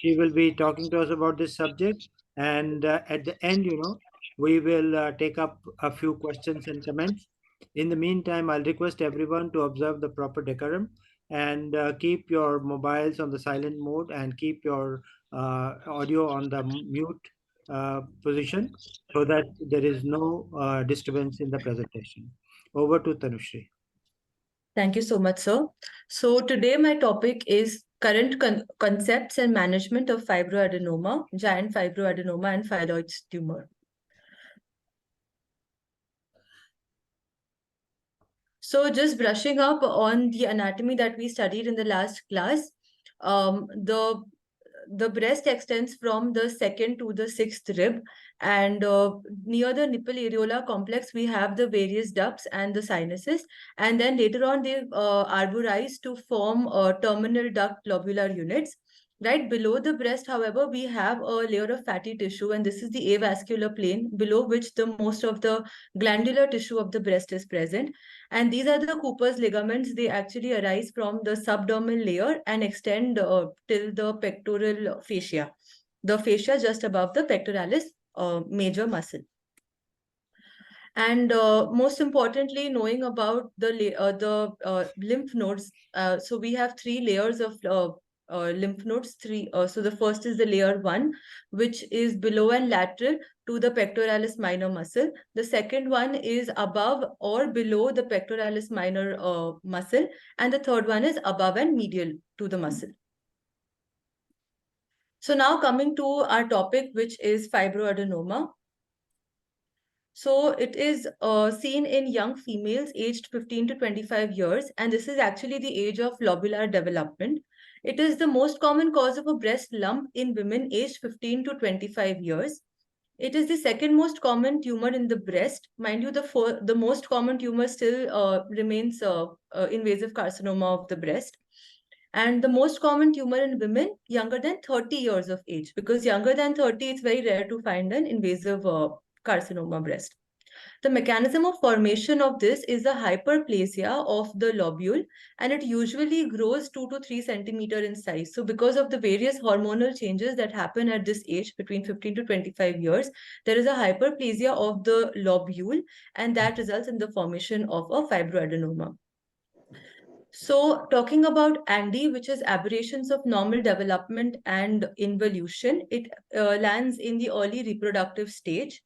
She will be talking to us about this subject, and at the end, we will take up a few questions and comments. In the meantime, I'll request everyone to observe the proper decorum and keep your mobiles on the silent mode and keep your audio on the mute position so that there is no disturbance in the presentation. Over to Tanushree. Thank you so much, sir. So today my topic is current concepts and management of fibroadenoma, giant fibroadenoma and phyllodes tumor. So just brushing up on the anatomy that we studied in the last class, the breast extends from the second to the sixth rib, and near the nipple areola complex we have the various ducts and the sinuses, and then later on they arborize to form terminal duct lobular units. Right below the breast, however, we have a layer of fatty tissue, and this is the avascular plane below which the most of the glandular tissue of the breast is present. And these are the Cooper's ligaments. They actually arise from the subdermal layer and extend till the pectoral fascia, the fascia just above the pectoralis major muscle. And most importantly, knowing about the lymph nodes. So we have three layers of lymph nodes. So the first is the layer 1, which is below and lateral to the pectoralis minor muscle. The second one is above or below the pectoralis minor muscle, and the third one is above and medial to the muscle. So now coming to our topic, which is fibroadenoma. So it is seen in young females aged 15 to 25 years, and this is actually the age of lobular development. It is the most common cause of a breast lump in women aged 15 to 25 years. It is the second most common tumor in the breast. Mind you, the most common tumor still remains invasive carcinoma of the breast. And the most common tumor in women younger than 30 years of age, because younger than 30, it's very rare to find an invasive carcinoma breast. The mechanism of formation of this is the hyperplasia of the lobule, and it usually grows 2 to 3 centimeter in size. So because of the various hormonal changes that happen at this age between 15 to 25 years, there is a hyperplasia of the lobule, and that results in the formation of a fibroadenoma. So talking about ANDI, which is aberrations of normal development and involution, it lands in the early reproductive stage,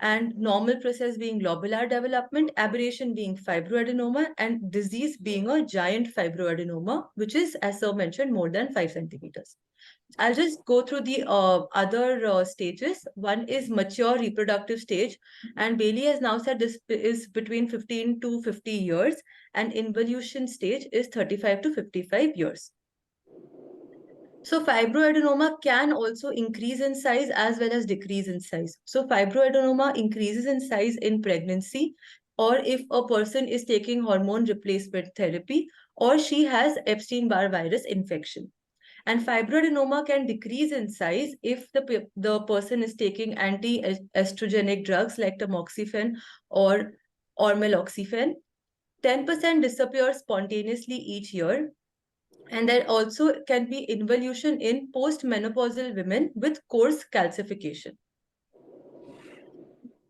and normal process being lobular development, aberration being fibroadenoma, and disease being a giant fibroadenoma, which is, as sir mentioned, more than 5 centimeters. I'll just go through the other stages. One is mature reproductive stage, and Bailey has now said this is between 15 to 50 years, and involution stage is 35 to 55 years. So fibroadenoma can also increase in size as well as decrease in size. So fibroadenoma increases in size in pregnancy, or if a person is taking hormone replacement therapy, or she has Epstein-Barr virus infection. And fibroadenoma can decrease in size if the person is taking anti-estrogenic drugs like tamoxifen or meloxifene. 10% disappears spontaneously each year. And there also can be involution in postmenopausal women with coarse calcification.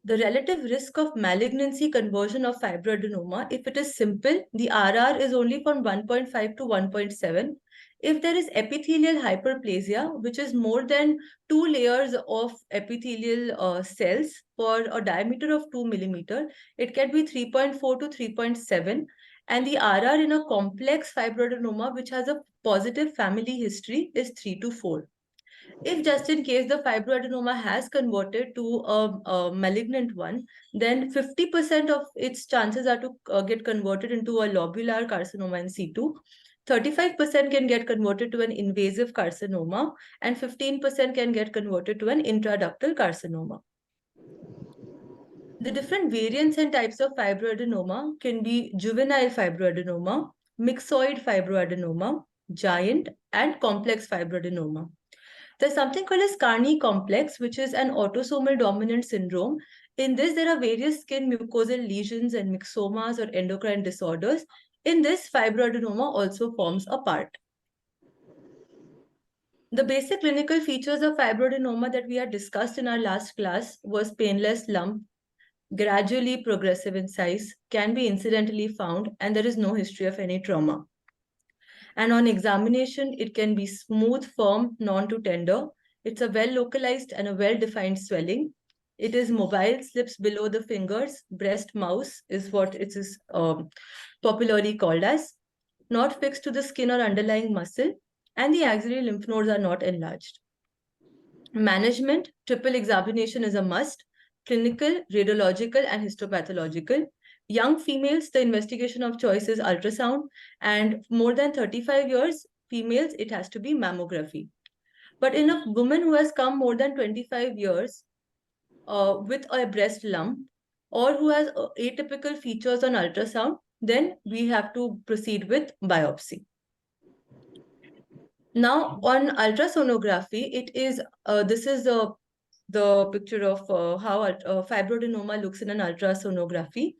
The relative risk of malignancy conversion of fibroadenoma, if it is simple, the RR is only from 1.5 to 1.7. If there is epithelial hyperplasia, which is more than 2 layers of epithelial cells for a diameter of 2 millimeter, it can be 3.4 to 3.7. And the RR in a complex fibroadenoma, which has a positive family history, is 3 to 4. If just in case the fibroadenoma has converted to a malignant one, then 50% of its chances are to get converted into a lobular carcinoma in situ. 35% can get converted to an invasive carcinoma, and 15% can get converted to an intraductal carcinoma. The different variants and types of fibroadenoma can be juvenile fibroadenoma, myxoid fibroadenoma, giant, and complex fibroadenoma. There's something called as Carney complex, which is an autosomal dominant syndrome. In this, there are various skin mucosal lesions and myxomas or endocrine disorders. In this, fibroadenoma also forms a part. The basic clinical features of fibroadenoma that we had discussed in our last class was painless lump, gradually progressive in size, can be incidentally found, and there is no history of any trauma. And on examination, it can be smooth, firm, non to tender. It's a well localized and a well defined swelling. It is mobile, slips below the fingers. Breast mouse is what it is popularly called as. Not fixed to the skin or underlying muscle, and the axillary lymph nodes are not enlarged. Management, triple examination is a must: clinical, radiological, and histopathological. Young females, the investigation of choice is ultrasound, and more than 35 years, females, it has to be mammography. But in a woman who has come more than 25 years with a breast lump, or who has atypical features on ultrasound, then we have to proceed with biopsy. Now, on ultrasonography, it is this is the picture of how fibroadenoma looks in an ultrasonography.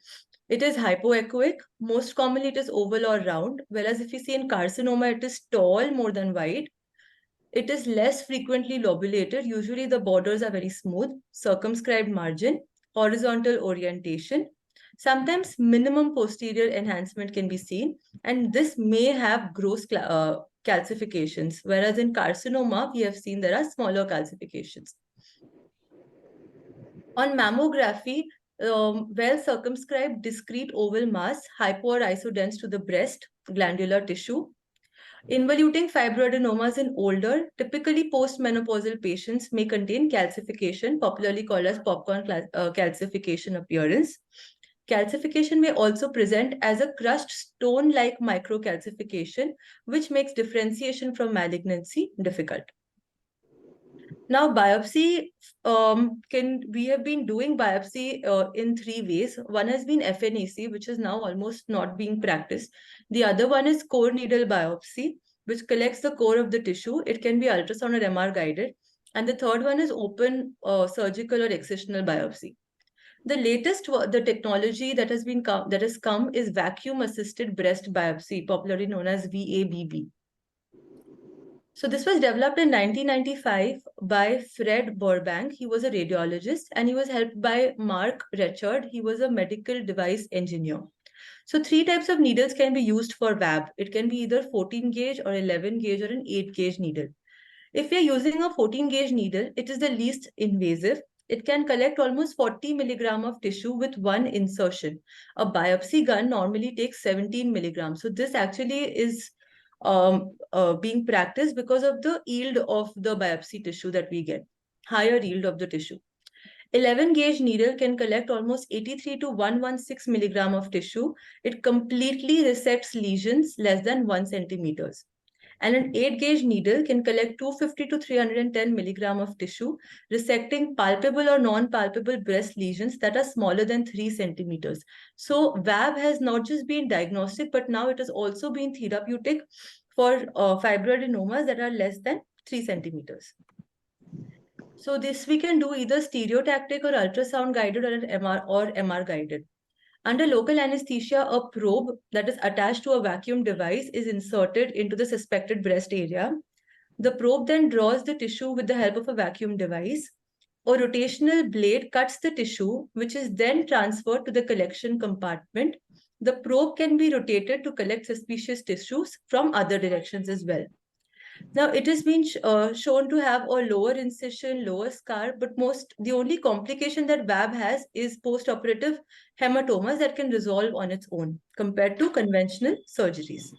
It is hypoechoic. Most commonly, it is oval or round. Whereas if you see in carcinoma, it is tall more than wide. It is less frequently lobulated. Usually, the borders are very smooth, circumscribed margin, horizontal orientation. Sometimes minimum posterior enhancement can be seen, and this may have gross calcifications, whereas in carcinoma, we have seen there are smaller calcifications. On mammography, well circumscribed discrete oval mass, hypo or isodense to the breast, glandular tissue. Involuting fibroadenomas in older, typically postmenopausal patients may contain calcification, popularly called as popcorn calcification appearance. Calcification may also present as a crushed stone-like microcalcification, which makes differentiation from malignancy difficult. Now, biopsy, we have been doing biopsy in 3 ways. One has been FNEC, which is now almost not being practiced. The other one is core needle biopsy, which collects the core of the tissue. It can be ultrasound or MR guided. And the third one is open surgical or excisional biopsy. The latest, the technology that has come is vacuum assisted breast biopsy, popularly known as VABB. So this was developed in 1995 by Fred Burbank. He was a radiologist, and he was helped by Mark Richard. He was a medical device engineer. So 3 types of needles can be used for VAB. It can be either 14 gauge or 11 gauge or an 8 gauge needle. If we are using a 14 gauge needle, it is the least invasive. It can collect almost 40 milligram of tissue with one insertion. A biopsy gun normally takes 17 milligrams. So this actually is being practiced because of the yield of the biopsy tissue that we get, higher yield of the tissue. 11 gauge needle can collect almost 83 to 116 milligram of tissue. It completely resects lesions less than 1 centimeters. And an 8 gauge needle can collect 250 to 310 milligram of tissue, resecting palpable or non-palpable breast lesions that are smaller than 3 centimeters. So VAB has not just been diagnostic, but now it has also been therapeutic for fibroadenomas that are less than 3 centimeters. So this we can do either stereotactic or ultrasound guided or an MR guided. Under local anesthesia, a probe that is attached to a vacuum device is inserted into the suspected breast area. The probe then draws the tissue with the help of a vacuum device. A rotational blade cuts the tissue, which is then transferred to the collection compartment. The probe can be rotated to collect suspicious tissues from other directions as well. Now, it has been shown to have a lower incision, lower scar, but the only complication that VAB has is post-operative hematomas that can resolve on its own compared to conventional surgeries.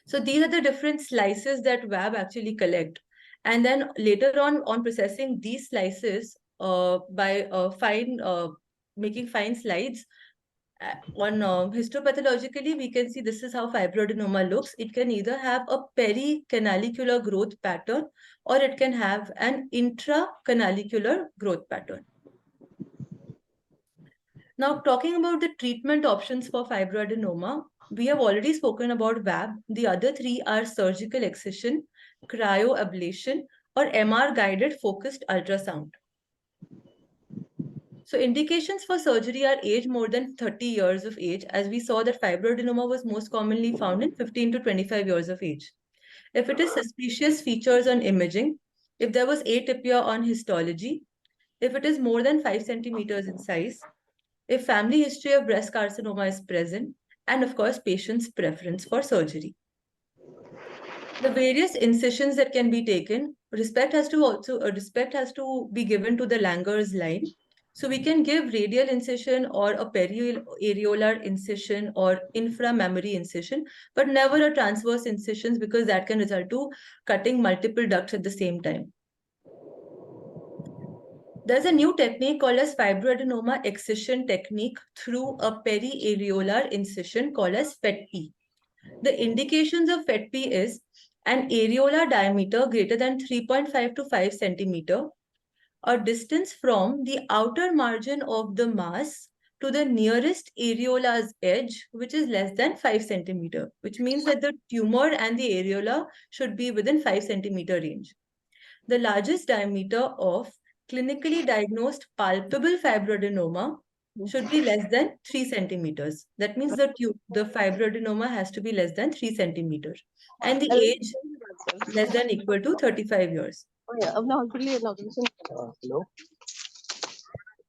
So these are the different slices that VAB actually collect. And then later on processing these slices by making fine slides, on histopathologically, we can see this is how fibroadenoma looks. It can either have a pericanalicular growth pattern or it can have an intracanalicular growth pattern. Now, talking about the treatment options for fibroadenoma, we have already spoken about VAB. The other 3 are surgical excision, cryoablation, or MR-guided focused ultrasound. So indications for surgery are age more than 30 years of age, as we saw that fibroadenoma was most commonly found in 15 to 25 years of age. If it is suspicious features on imaging, if there was atypia on histology, if it is more than 5 centimeters in size, if family history of breast carcinoma is present, and of course, patient's preference for surgery. The various incisions that can be taken, respect has to be given to the Langer's line. So we can give radial incision or a periareolar incision or inframammary incision, but never a transverse incisions because that can result to cutting multiple ducts at the same time. There's a new technique called as fibroadenoma excision technique through a periareolar incision called as FETP. The indications of FETP is an areolar diameter greater than 3.5 to 5 centimeter, a distance from the outer margin of the mass to the nearest areola's edge, which is less than 5 centimeter, which means that the tumor and the areola should be within 5 centimeter range. The largest diameter of clinically diagnosed palpable fibroadenoma should be less than 3 centimeters. That means the fibroadenoma has to be less than 3 centimeters. And the age less than equal to 35 years. Hello.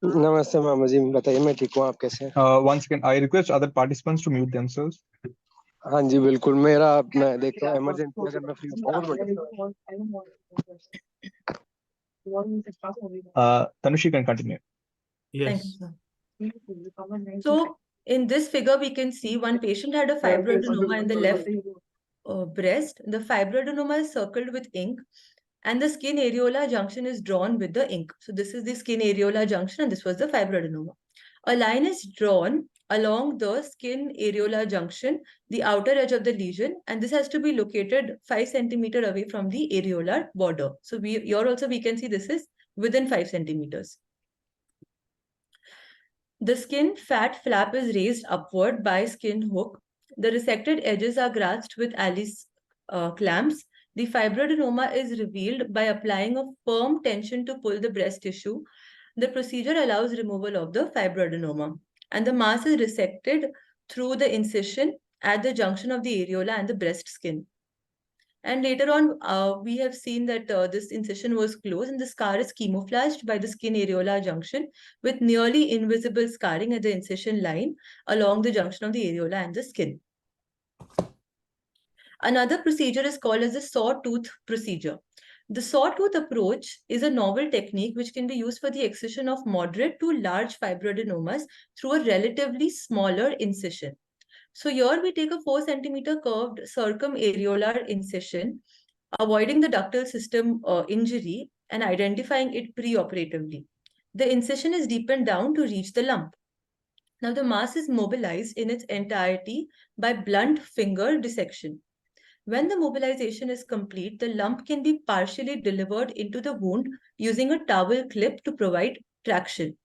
नमस्ते मामा जी, बताइए मैं ठीक हूँ, आप कैसे हैं? Once again, I request other participants to mute themselves. हाँ जी बिल्कुल, मेरा मैं देखता हूँ इमरजेंसी अगर मैं free Tanushree can continue. Yes. So in this figure, we can see one patient had a fibroadenoma in the left breast. The fibroadenoma is circled with ink and the skin areola junction is drawn with the ink. So this is the skin areola junction and this was the fibroadenoma. A line is drawn along the skin areola junction, the outer edge of the lesion, and this has to be located 5 centimeters away from the areolar border. So here also we can see this is within 5 centimeters. The skin fat flap is raised upward by skin hook. The resected edges are grasped with Alice clamps. The fibroadenoma is revealed by applying a firm tension to pull the breast tissue. The procedure allows removal of the fibroadenoma, and the mass is resected through the incision at the junction of the areola and the breast skin. And later on, we have seen that this incision was closed and the scar is camouflaged by the skin areola junction with nearly invisible scarring at the incision line along the junction of the areola and the skin. Another procedure is called as the sawtooth procedure. The sawtooth approach is a novel technique which can be used for the excision of moderate to large fibroadenomas through a relatively smaller incision. So here we take a 4 centimeter curved circumareolar incision, avoiding the ductal system injury and identifying it preoperatively. The incision is deepened down to reach the lump. Now the mass is mobilized in its entirety by blunt finger dissection. When the mobilization is complete, the lump can be partially delivered into the wound using a towel clip to provide traction.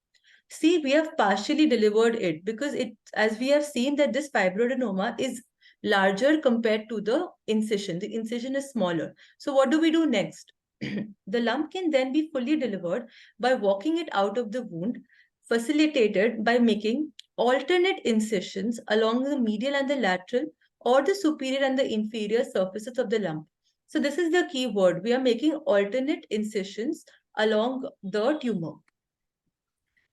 See, we have partially delivered it because as we have seen that this fibroadenoma is larger compared to the incision. The incision is smaller. So what do we do next? The lump can then be fully delivered by walking it out of the wound, facilitated by making alternate incisions along the medial and the lateral or the superior and the inferior surfaces of the lump. So this is the key word. We are making alternate incisions along the tumor.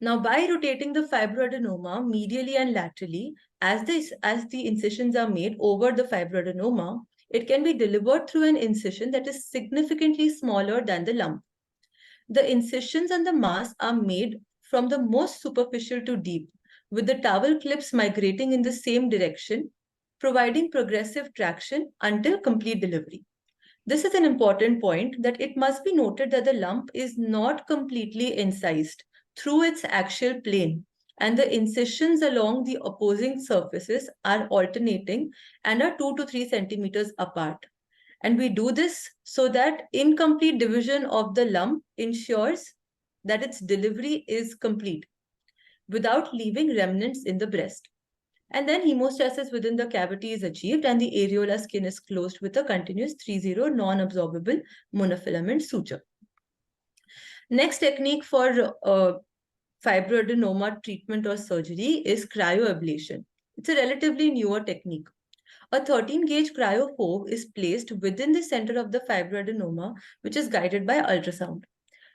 Now, by rotating the fibroadenoma medially and laterally, as the incisions are made over the fibroadenoma, it can be delivered through an incision that is significantly smaller than the lump. The incisions on the mass are made from the most superficial to deep, with the towel clips migrating in the same direction, providing progressive traction until complete delivery. This is an important point that it must be noted that the lump is not completely incised through its axial plane, and the incisions along the opposing surfaces are alternating and are 2 to 3 centimeters apart. And we do this so that incomplete division of the lump ensures that its delivery is complete without leaving remnants in the breast. And then hemostasis within the cavity is achieved and the areolar skin is closed with a continuous 3-0 non-absorbable monofilament suture. Next technique for fibroadenoma treatment or surgery is cryoablation. It's a relatively newer technique. A 13-gauge cryophobe is placed within the center of the fibroadenoma, which is guided by ultrasound.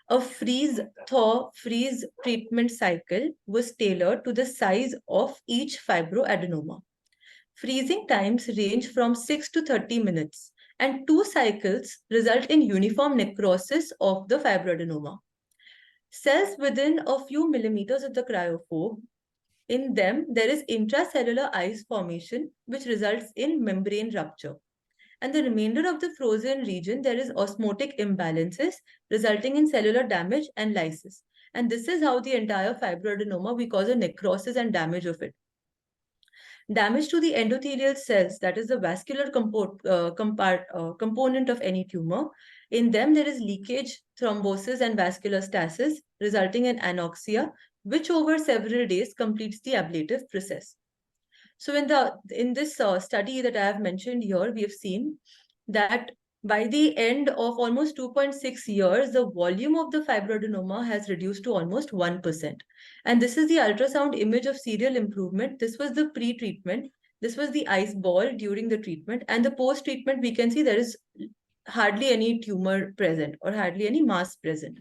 A freeze-thaw freeze treatment cycle was tailored to the size of each fibroadenoma. Freezing times range from 6 to 30 minutes, and 2 cycles result in uniform necrosis of the fibroadenoma. Cells within a few millimeters of the cryophobe, in them there is intracellular ice formation, which results in membrane rupture. And the remainder of the frozen region, there is osmotic imbalances resulting in cellular damage and lysis. And this is how the entire fibroadenoma, we cause a necrosis and damage of it. Damage to the endothelial cells, that is the vascular component of any tumor. In them, there is leakage, thrombosis, and vascular stasis, resulting in anoxia, which over several days completes the ablative process. So in this study that I have mentioned here, we have seen that by the end of almost 2.6 years, the volume of the fibroadenoma has reduced to almost 1%. And this is the ultrasound image of serial improvement. This was the pre-treatment. This was the ice ball during the treatment. And the post-treatment, we can see there is hardly any tumor present or hardly any mass present.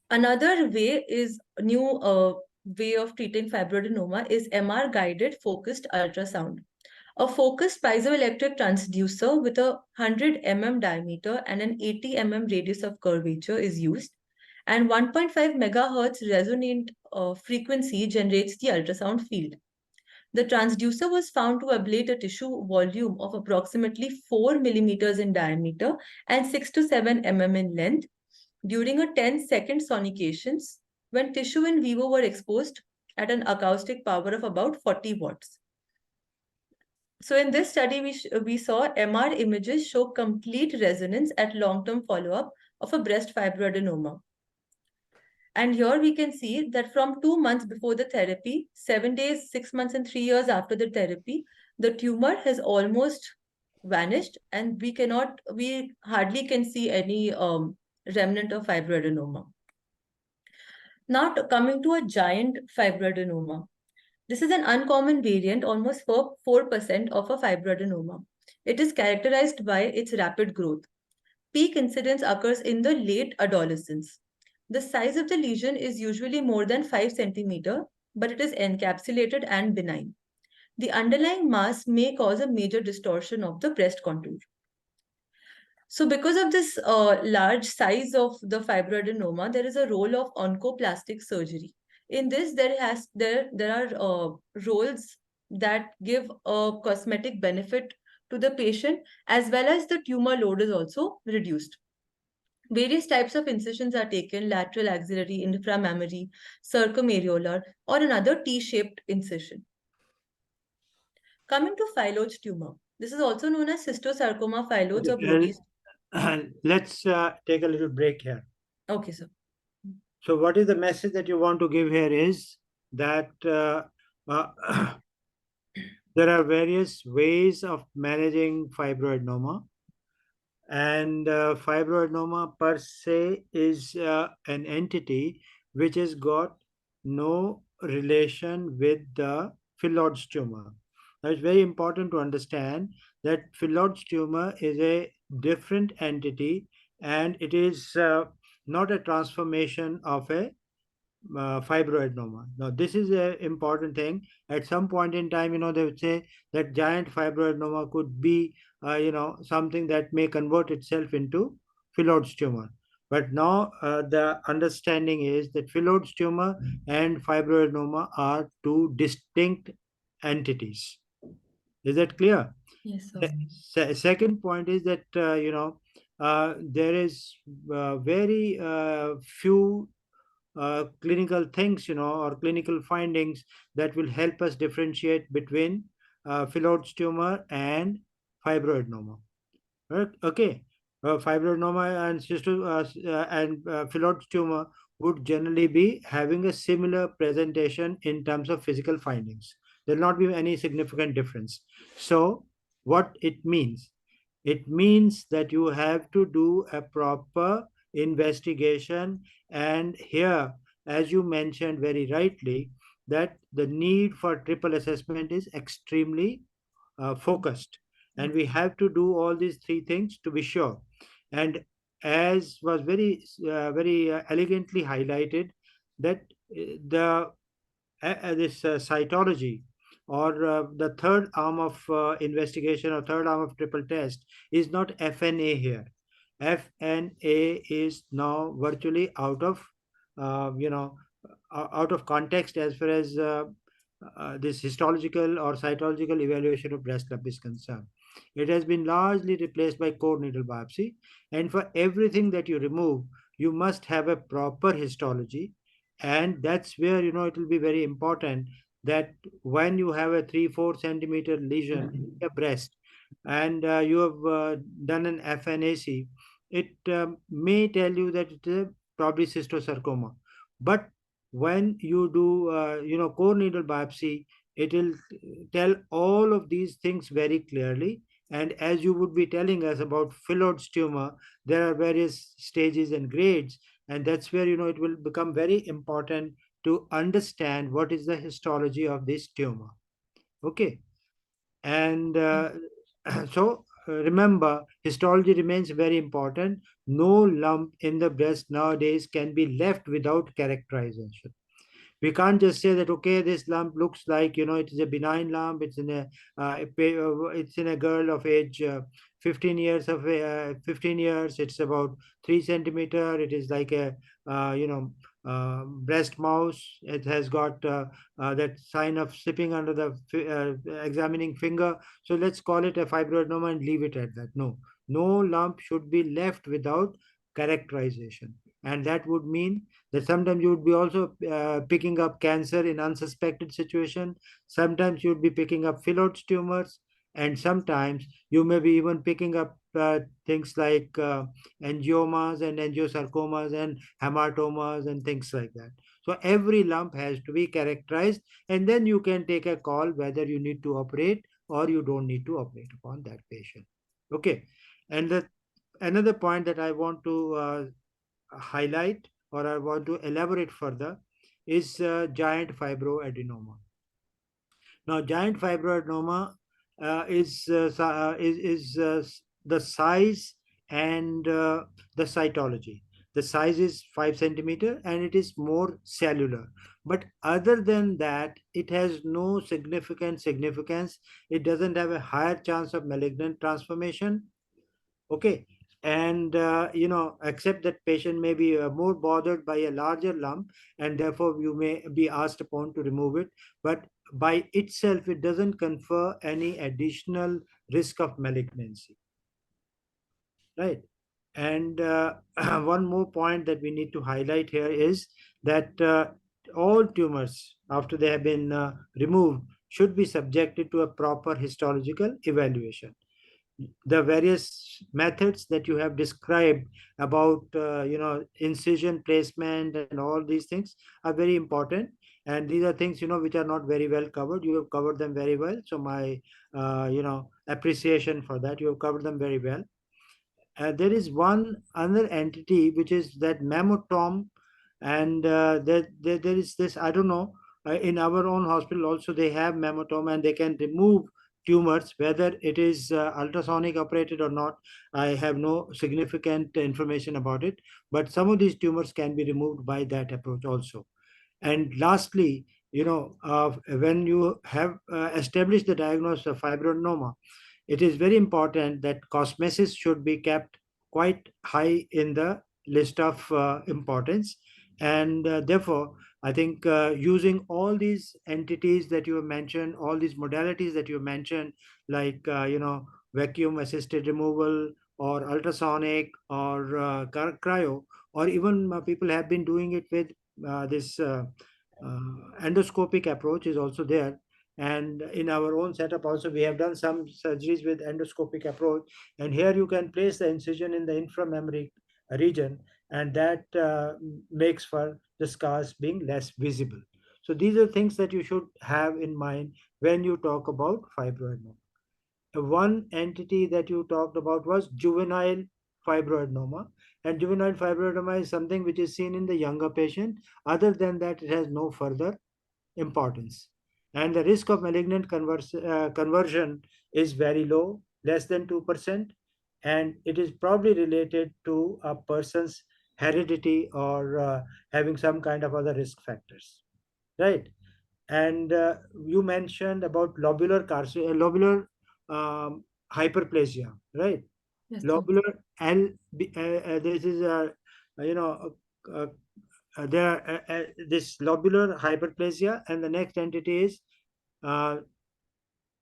Another way is new way of treating fibroadenoma is MR-guided focused ultrasound. A focused piezoelectric transducer with a 100 mm diameter and an 80 mm radius of curvature is used, and 1.5 megahertz resonant frequency generates the ultrasound field. The transducer was found to ablate a tissue volume of approximately 4 millimeters in diameter and 6 to 7 mm in length during a 10-second sonications when tissue in vivo were exposed at an acoustic power of about 40 watts. So in this study, we saw MR images show complete resonance at long-term follow-up of a breast fibroadenoma. And here we can see that from 2 months before the therapy, 7 days, 6 months, and 3 years after the therapy, the tumor has almost vanished, and we hardly can see any remnant of fibroadenoma. Now coming to a giant fibroadenoma. This is an uncommon variant, almost 4% of a fibroadenoma. It is characterized by its rapid growth. Peak incidence occurs in the late adolescence. The size of the lesion is usually more than 5 centimeters, but it is encapsulated and benign. The underlying mass may cause a major distortion of the breast contour. So because of this large size of the fibroadenoma, there is a role of oncoplastic surgery. In this, there are roles that give a cosmetic benefit to the patient, as well as the tumor load is also reduced. Various types of incisions are taken: lateral, axillary, inframammary, circumareolar, or another T-shaped incision. Coming to Phyllodes tumor. This is also known as cystosarcoma phyllodes or Brody's. Let's take a little break here. Okay, sir. So what is the message that you want to give here is that there are various ways of managing fibroadenoma, and fibroadenoma per se is an entity which has got no relation with the Phyllodes tumor. Now, it's very important to understand that Phyllodes tumor is a different entity, and it is not a transformation of a fibroadenoma. Now, this is an important thing. At some point in time, they would say that giant fibroadenoma could be, something that may convert itself into Phyllodes tumor. But now the understanding is that Phyllodes tumor and fibroadenoma are two distinct entities. Is that clear? Yes, sir. Second point is that, there is very few clinical things, or clinical findings that will help us differentiate between Phyllodes tumor and fibroadenoma. Right? Okay. Fibroadenoma and Phyllodes tumor would generally be having a similar presentation in terms of physical findings. There will not be any significant difference. So what it means? It means that you have to do a proper investigation, and here, as you mentioned very rightly, that the need for triple assessment is extremely focused. And we have to do all these three things to be sure. And as was very elegantly highlighted, that the this cytology, or the third arm of investigation, or third arm of triple test, is not FNA here. FNA is now virtually out of out of context as far as this histological or cytological evaluation of breast lump is concerned. It has been largely replaced by core needle biopsy, and for everything that you remove, you must have a proper histology. And that's where it will be very important that when you have a 3-4 centimeter lesion in the breast, and you have done an FNAC, it may tell you that it is probably cystosarcoma. But when you do core needle biopsy, it will tell all of these things very clearly. And as you would be telling us about Phyllodes tumor, there are various stages and grades, and that's where it will become very important to understand what is the histology of this tumor. Okay. And so remember, histology remains very important. No lump in the breast nowadays can be left without characterization. We can't just say that, okay, this lump looks like it is a benign lump, it's in a girl of age 15 years, 15 years, it's about 3 centimeter, it is like a breast mouse, it has got that sign of slipping under the examining finger, so let's call it a fibroadenoma and leave it at that. No lump should be left without characterization. And that would mean that sometimes you would be also picking up cancer in unsuspected situation. Sometimes you would be picking up Phyllodes tumors, and sometimes you may be even picking up things like angiomas and angiosarcomas and hematomas and things like that. So every lump has to be characterized, and then you can take a call whether you need to operate or you don't need to operate upon that patient. Okay. And another point that I want to highlight, or I want to elaborate further, is giant fibroadenoma. Now, giant fibroadenoma is the size and the cytology. The size is 5 centimeter and it is more cellular. But other than that, it has no significance. It doesn't have a higher chance of malignant transformation. Okay. And except that patient may be more bothered by a larger lump, and therefore you may be asked upon to remove it, but by itself it doesn't confer any additional risk of malignancy, right? And one more point that we need to highlight here is that all tumors, after they have been removed, should be subjected to a proper histological evaluation. The various methods that you have described about incision placement and all these things are very important, and these are things which are not very well covered. You have covered them very well, so my appreciation for that. You have covered them very well. There is one other entity which is that mammotome, and there is this, I don't know, in our own hospital also they have mammotome, and they can remove tumors, whether it is ultrasonic operated or not. I have no significant information about it, but some of these tumors can be removed by that approach also. And lastly, when you have established the diagnosis of fibroadenoma, it is very important that cosmesis should be kept quite high in the list of importance. And therefore, I think using all these entities that you have mentioned, all these modalities that you mentioned, like, vacuum assisted removal or ultrasonic or cryo, or even people have been doing it with this endoscopic approach is also there. And in our own setup also, we have done some surgeries with endoscopic approach, and here you can place the incision in the inframammary region, and that makes for the scars being less visible. So these are things that you should have in mind when you talk about fibroadenoma. One entity that you talked about was juvenile fibroadenoma, and juvenile fibroadenoma is something which is seen in the younger patient. Other than that, it has no further importance. and the risk of malignant conversion is very low, less than 2%, and it is probably related to a person's heredity or having some kind of other risk factors, right? And you mentioned about lobular hyperplasia, right? Yes, sir. Lobular this is a you know uh, there are, this lobular hyperplasia, and the next entity is uh,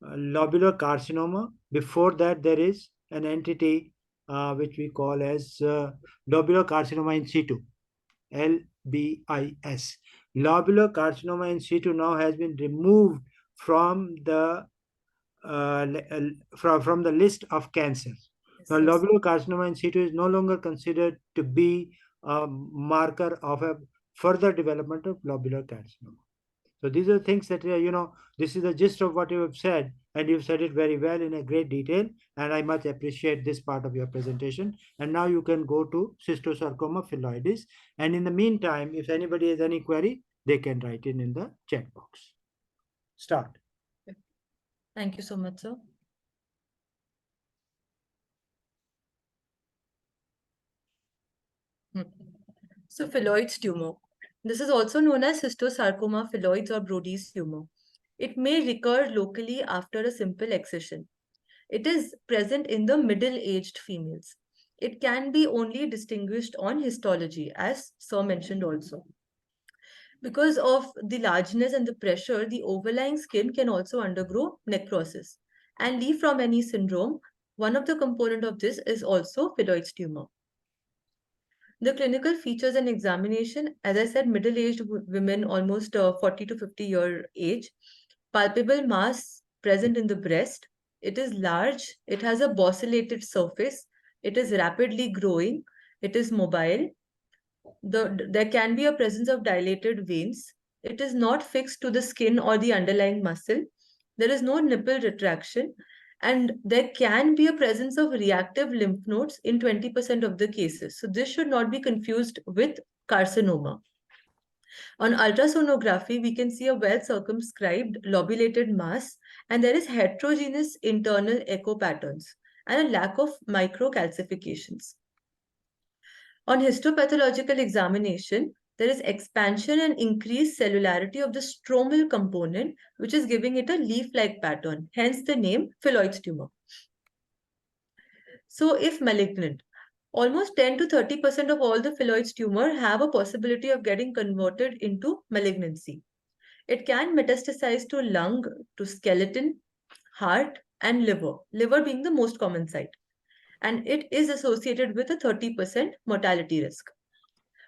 lobular carcinoma. Before that, there is an entity which we call as lobular carcinoma in situ, LBIS. Lobular carcinoma in situ now has been removed from the from the list of cancers. Now, Yes. lobular carcinoma in situ is no longer considered to be a marker of a further development of lobular carcinoma. So these are things that this is the gist of what you have said, and you've said it very well in a great detail. And I much appreciate this part of your presentation. And now you can go to cystosarcoma phyllodes. And in the meantime, if anybody has any query, they can write in the chat box. Start. Thank you so much, sir. So phyllodes tumor. This is also known as cystosarcoma phyllodes or Brody's tumor. It may recur locally after a simple excision. It is present in the middle-aged females. It can be only distinguished on histology, as Sir mentioned also. Because of the largeness and the pressure, the overlying skin can also undergo necrosis and Lee-Fraumeni syndrome. One of the components of this is also phyllodes tumor. The clinical features and examination, as I said, middle-aged women, almost 40 to 50-year age, palpable mass present in the breast. It is large. It has a bossylated surface. It is rapidly growing. It is mobile. There can be a presence of dilated veins. It is not fixed to the skin or the underlying muscle. There is no nipple retraction. And there can be a presence of reactive lymph nodes in 20% of the cases. So this should not be confused with carcinoma. On ultrasonography, we can see a well-circumscribed lobulated mass, and there is heterogeneous internal echo patterns and a lack of microcalcifications. On histopathological examination, there is expansion and increased cellularity of the stromal component, which is giving it a leaf-like pattern, hence the name phyllodes tumor. So if malignant, almost 10 to 30% of all the phyllodes tumor have a possibility of getting converted into malignancy. It can metastasize to lung, to skeleton, heart, and liver being the most common site. And it is associated with a 30% mortality risk.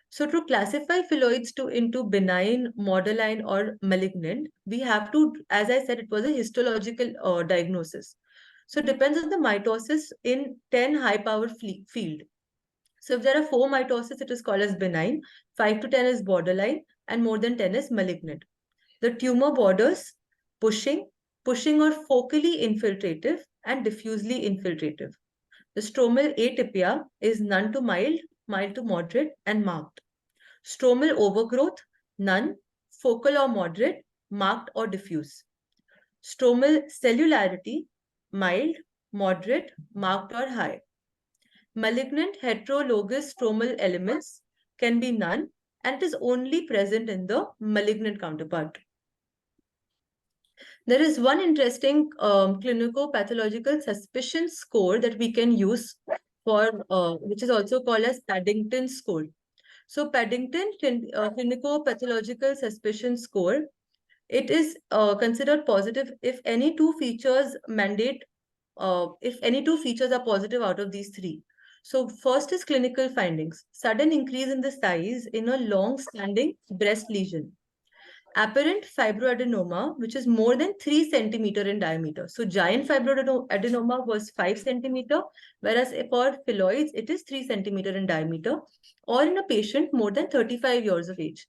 So to classify phyllodes into benign, borderline, or malignant, we have to, as I said, it was a histological diagnosis. So it depends on the mitosis in 10 high-power field. So if there are 4 mitosis, it is called as benign, 5 to 10 is borderline, and more than 10 is malignant. The tumor borders pushing or focally infiltrative, and diffusely infiltrative. The stromal atypia is none to mild, mild to moderate, and marked. Stromal overgrowth, none, focal or moderate, marked or diffuse. Stromal cellularity, mild, moderate, marked or high. Malignant heterologous stromal elements can be none, and it is only present in the malignant counterpart. There is one interesting clinico-pathological suspicion score that we can use for, which is also called as Paddington score. So Paddington clinico-pathological suspicion score, it is considered positive if any two features if any two features are positive out of these 3. So first is clinical findings, sudden increase in the size in a long-standing breast lesion. Apparent fibroadenoma, which is more than 3 centimeter in diameter. So giant fibroadenoma was 5 centimeter, whereas for phyllodes, it is 3 centimeter in diameter, or in a patient more than 35 years of age.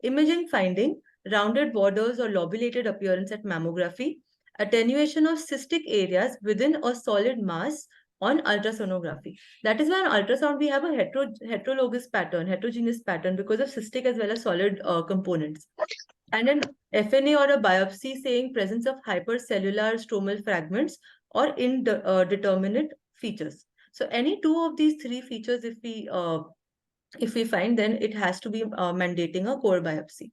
Imaging finding, rounded borders or lobulated appearance at mammography, attenuation of cystic areas within a solid mass on ultrasonography. That is why on ultrasound we have a heterologous pattern, heterogeneous pattern, because of cystic as well as solid components. and an FNA or a biopsy saying presence of hypercellular stromal fragments or indeterminate features. So any two of these three features, if we find, then it has to be mandating a core biopsy,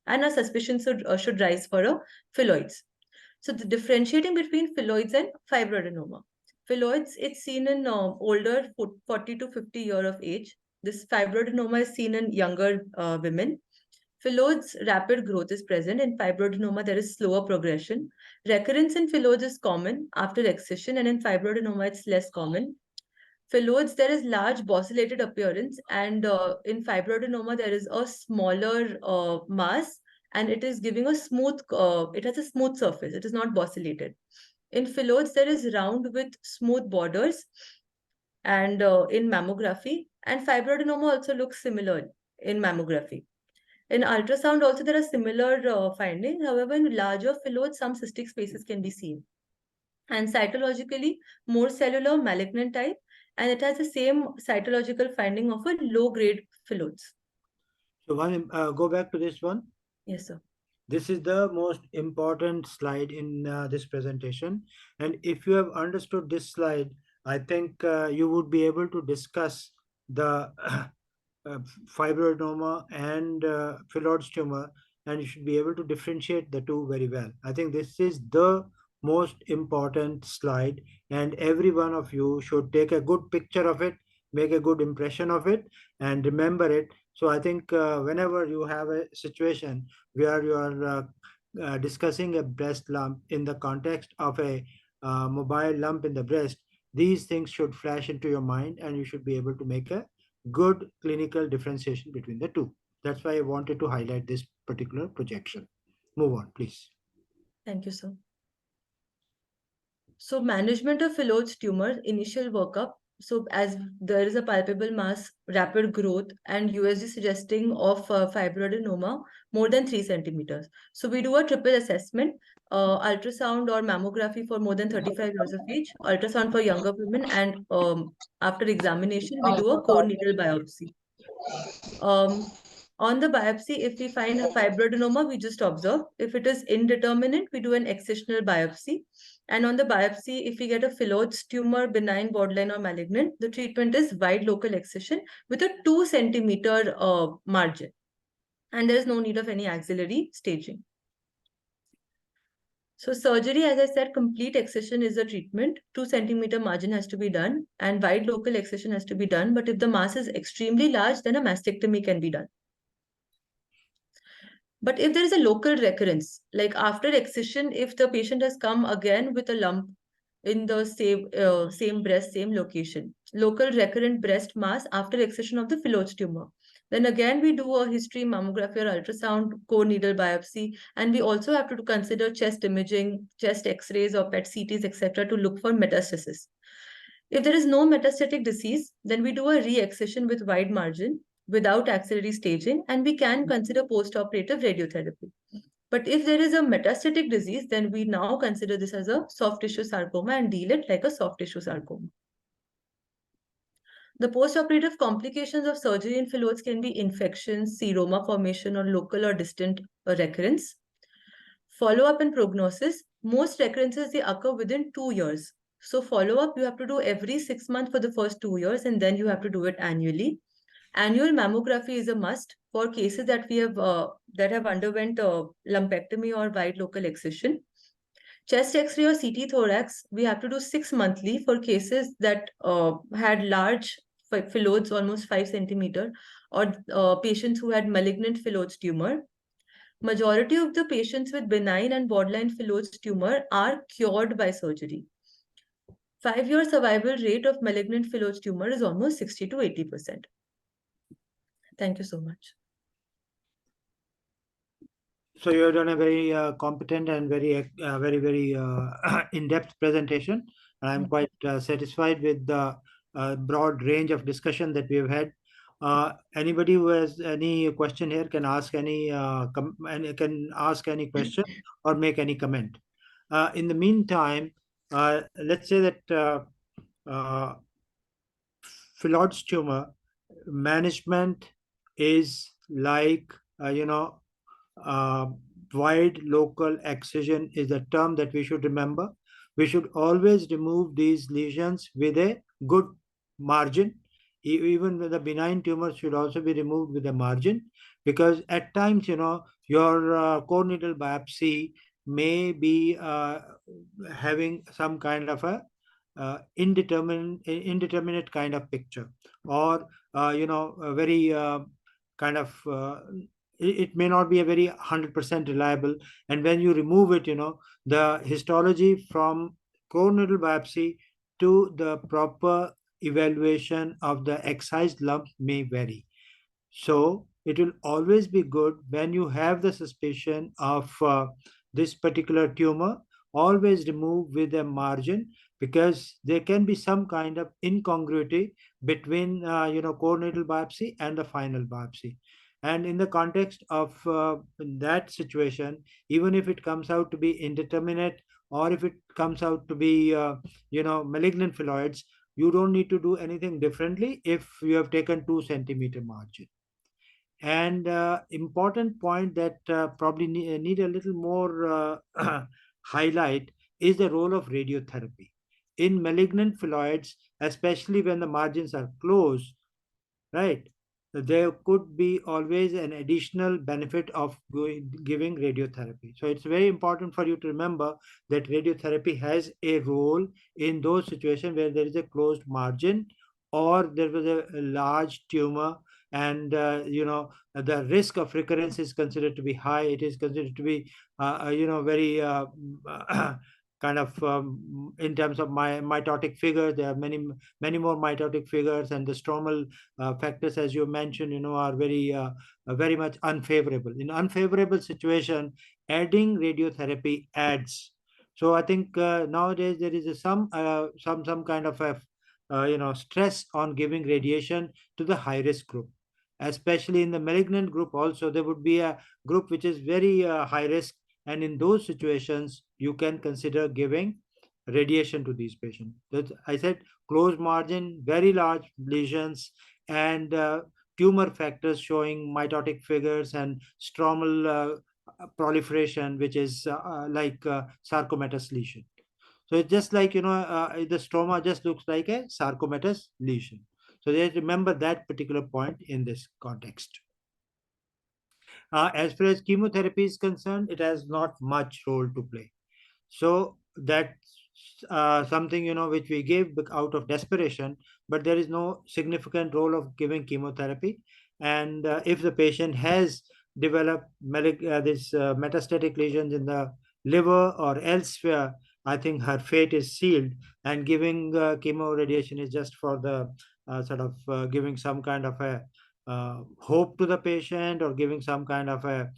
and a suspicion should rise for a phyllodes. So the differentiating between phyllodes and fibroadenoma. Phyllodes, it's seen in older 40 to 50 year of age. This fibroadenoma is seen in younger women. Phyllodes, rapid growth is present. In fibroadenoma, there is slower progression. Recurrence in phyllodes is common after excision, and in fibroadenoma, it's less common. Phyllodes, there is large bosselated appearance, and in fibroadenoma, there is a smaller mass, and it is giving a smooth, it has a smooth surface. It is not bosselated. In phyllodes, there is round with smooth borders, and in mammography, and fibroadenoma also looks similar in mammography. In ultrasound, also there are similar findings. However, in larger phyllodes, some cystic spaces can be seen. And cytologically, more cellular malignant type, and it has the same cytological finding of a low-grade phyllodes. So go back to this one. Yes, sir. This is the most important slide in this presentation. And if you have understood this slide, I think you would be able to discuss the fibroadenoma and Phyllodes tumor, and you should be able to differentiate the two very well. I think this is the most important slide, and every one of you should take a good picture of it, make a good impression of it, and remember it. So I think whenever you have a situation where you are discussing a breast lump in the context of a mobile lump in the breast, these things should flash into your mind, and you should be able to make a good clinical differentiation between the two. That's why I wanted to highlight this particular projection. Move on, please. Thank you, sir. So management of Phyllodes tumor, initial workup. So as there is a palpable mass, rapid growth, and USG suggesting of fibroadenoma more than 3 centimeters. So we do a triple assessment, ultrasound or mammography for more than 35 years of age, ultrasound for younger women, and after examination, we do a core needle biopsy. On the biopsy, if we find a fibroadenoma, we just observe. If it is indeterminate, we do an excisional biopsy. And on the biopsy, if we get a Phyllodes tumor, benign, borderline, or malignant, the treatment is wide local excision with a 2 centimeter margin. And there is no need of any axillary staging. So surgery, as I said, complete excision is the treatment. 2 centimeter margin has to be done, and wide local excision has to be done. But if the mass is extremely large, then a mastectomy can be done. But if there is a local recurrence, like after excision, if the patient has come again with a lump in the same breast, same location, local recurrent breast mass after excision of the Phyllodes tumor, then again we do a history, mammography, or ultrasound, core needle biopsy, and we also have to consider chest imaging, chest X-rays or PET CTs, etc., to look for metastasis. If there is no metastatic disease, then we do a re-excision with wide margin without axillary staging, and we can consider post-operative radiotherapy. But if there is a metastatic disease, then we now consider this as a soft tissue sarcoma and deal it like a soft tissue sarcoma. The post-operative complications of surgery in Phyllodes can be infections, seroma formation, or local or distant recurrence. Follow-up and prognosis. Most recurrences, they occur within 2 years. So follow-up, you have to do every 6 months for the first 2 years, and then you have to do it annually. Annual mammography is a must for cases that we have that have underwent lumpectomy or wide local excision. Chest X-ray or CT thorax, we have to do 6 monthly for cases that had large phyllodes, almost 5 centimeter, or patients who had malignant Phyllodes tumor. Majority of the patients with benign and borderline Phyllodes tumor are cured by surgery. 5-year survival rate of malignant Phyllodes tumor is almost 60 to 80%. Thank you so much. So you have done a very competent and very in-depth presentation. I'm quite satisfied with the broad range of discussion that we have had. Anybody who has any question here can ask any question or make any comment. In the meantime, let's say that Phyllodes tumor management is like Uh, Wide local excision is the term that we should remember. We should always remove these lesions with a good margin. Even with the benign tumors should also be removed with a margin, because at times, your core needle biopsy may be having some kind of a indeterminate kind of picture, or a very kind of it may not be a very 100% reliable. And when you remove it, the histology from core needle biopsy to the proper evaluation of the excised lump may vary. So it will always be good, when you have the suspicion of this particular tumor, always remove with a margin, because there can be some kind of incongruity between core needle biopsy and the final biopsy. And in the context of that situation, even if it comes out to be indeterminate, or if it comes out to be malignant phyllodes, you don't need to do anything differently if you have taken 2 centimeter margin. And important point that probably need a little more highlight is the role of radiotherapy in malignant phyllodes, especially when the margins are closed, right? There could be always an additional benefit of giving radiotherapy. So it's very important for you to remember that radiotherapy has a role in those situations where there is a closed margin, or there was a large tumor, and the risk of recurrence is considered to be high. It is considered to be very kind of in terms of my mitotic figures. There are many more mitotic figures, and the stromal factors, as you mentioned, are very much unfavorable. In unfavorable situation, adding radiotherapy adds. So I think nowadays there is some kind of a stress on giving radiation to the high risk group, especially in the malignant group. Also, there would be a group which is very high risk, and in those situations you can consider giving radiation to these patients. That I said, closed margin, very large lesions, and tumor factors showing mitotic figures and stromal proliferation, which is like sarcomatous lesion. So it's just like, the stroma just looks like a sarcomatous lesion. So they remember that particular point in this context. As far as chemotherapy is concerned, it has not much role to play. So that's something, which we give out of desperation, but there is no significant role of giving chemotherapy. And if the patient has developed this metastatic lesions in the liver or elsewhere, I think her fate is sealed, and giving chemo radiation is just for the sort of giving some kind of a hope to the patient, or giving some kind of a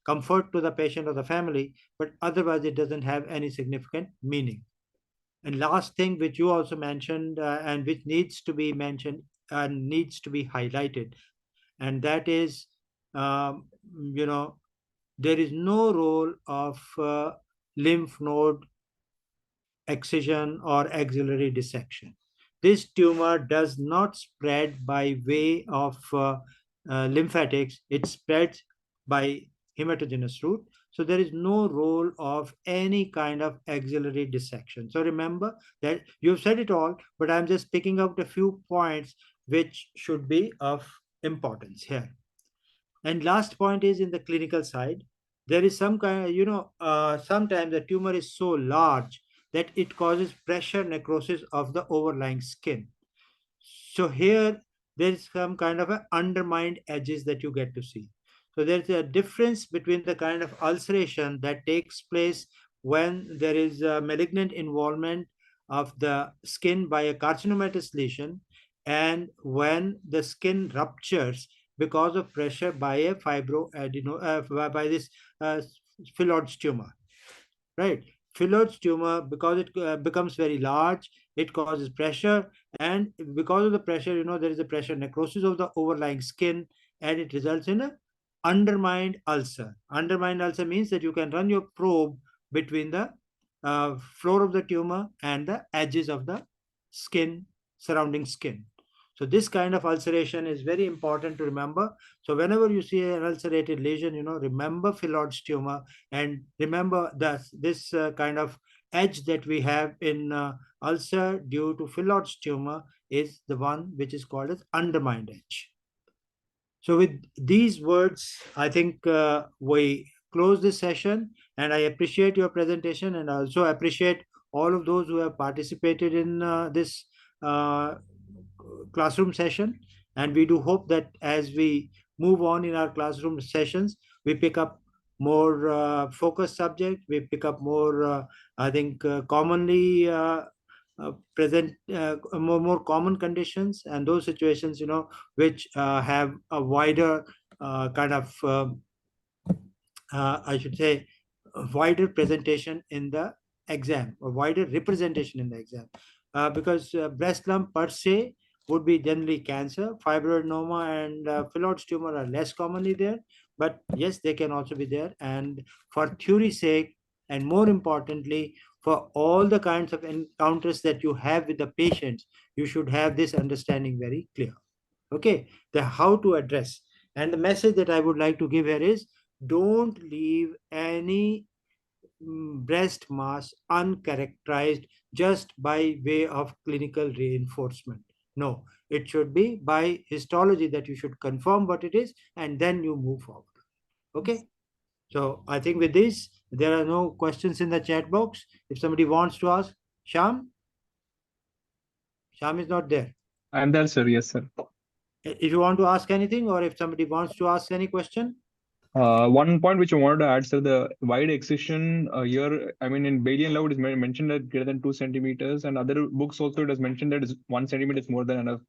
comfort to the patient or the family, but otherwise it doesn't have any significant meaning. And last thing, which you also mentioned, and which needs to be mentioned and needs to be highlighted, and that is, um, you know there is no role of lymph node excision or axillary dissection. This tumor does not spread by way of lymphatics, it spreads by hematogenous route. So there is no role of any kind of axillary dissection. So remember that you've said it all, but I'm just picking out a few points which should be of importance here. And last point is in the clinical side. There is some kind, sometimes the tumor is so large that it causes pressure necrosis of the overlying skin. So here there is some kind of a undermined edges that you get to see. So there's a difference between the kind of ulceration that takes place when there is a malignant involvement of the skin by a carcinomatous lesion, and when the skin ruptures because of pressure by a by this uh, Phyllodes tumor, right? Phyllodes tumor, because it becomes very large, it causes pressure, and because of the pressure, there is a pressure necrosis of the overlying skin, and it results in a undermined ulcer. Undermined ulcer means that you can run your probe between the floor of the tumor and the edges of the skin, surrounding skin. So this kind of ulceration is very important to remember. So whenever you see an ulcerated lesion, remember Phyllodes tumor, and remember this kind of edge that we have in ulcer due to Phyllodes tumor is the one which is called as undermined edge. So with these words, I think we close this session, and I appreciate your presentation, and I also appreciate all of those who have participated in this uh, classroom session. And we do hope that as we move on in our classroom sessions, we pick up more focused subject, we pick up more, I think, commonly present more common conditions, and those situations which have a wider kind of I should say a wider presentation in the exam, or wider representation in the exam, because breast lump per se would be generally cancer. Fibroadenoma and Phyllodes tumor are less commonly there, but yes, they can also be there. And for theory's sake, and more importantly, for all the kinds of encounters that you have with the patients, you should have this understanding very clear. Okay, the how to address. And the message that I would like to give here is, don't leave any breast mass uncharacterized just by way of clinical reinforcement. No, it should be by histology that you should confirm what it is, and then you move forward. Okay. So I think with this, there are no questions in the chat box. If somebody wants to ask, Sham is not there. I am there, sir. Yes, sir. If you want to ask anything, or if somebody wants to ask any question. One point which I wanted to add, sir, the wide excision here, I mean, in Bailey and Love, it is mentioned that greater than 2 centimeters, and other books also it has mentioned that 1 centimeter is more than enough.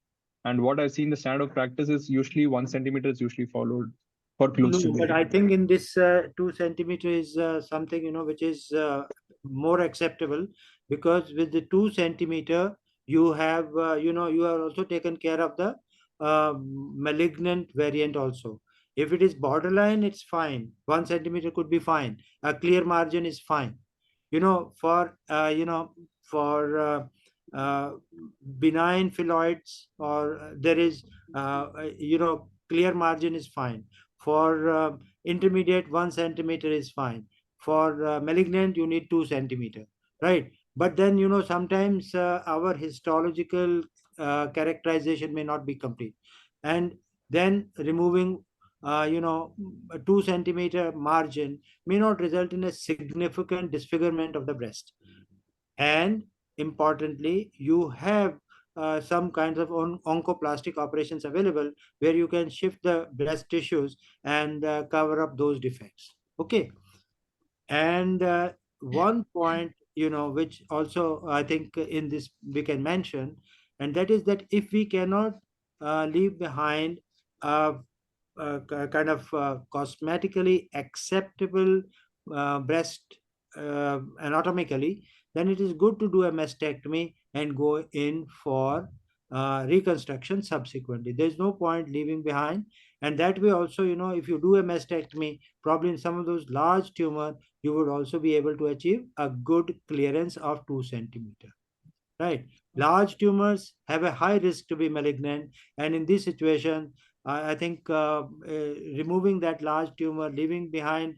And what I've seen the standard of practice is usually 1 centimeter is usually followed for No, close but to. I think in this 2 centimeter is something which is more acceptable, because with the 2 centimeter you have you are also taken care of the malignant variant also. If it is borderline, it's fine. 1 centimeter could be fine. A clear margin is fine. For uh, benign phylloids, or there is clear margin is fine. For intermediate, 1 centimeter is fine. For malignant, you need 2 centimeter, right? But then sometimes our histological characterization may not be complete, and then removing a 2 centimeter margin may not result in a significant disfigurement of the breast. And importantly, you have some kinds of oncoplastic operations available, where you can shift the breast tissues and cover up those defects. Okay. And one point which also I think in this we can mention, and that is that if we cannot leave behind a kind of cosmetically acceptable breast anatomically, then it is good to do a mastectomy and go in for reconstruction subsequently. There's no point leaving behind. And that way also, if you do a mastectomy, probably in some of those large tumor, you would also be able to achieve a good clearance of 2 centimeter. Right. Large tumors have a high risk to be malignant, and in this situation, I think removing that large tumor, leaving behind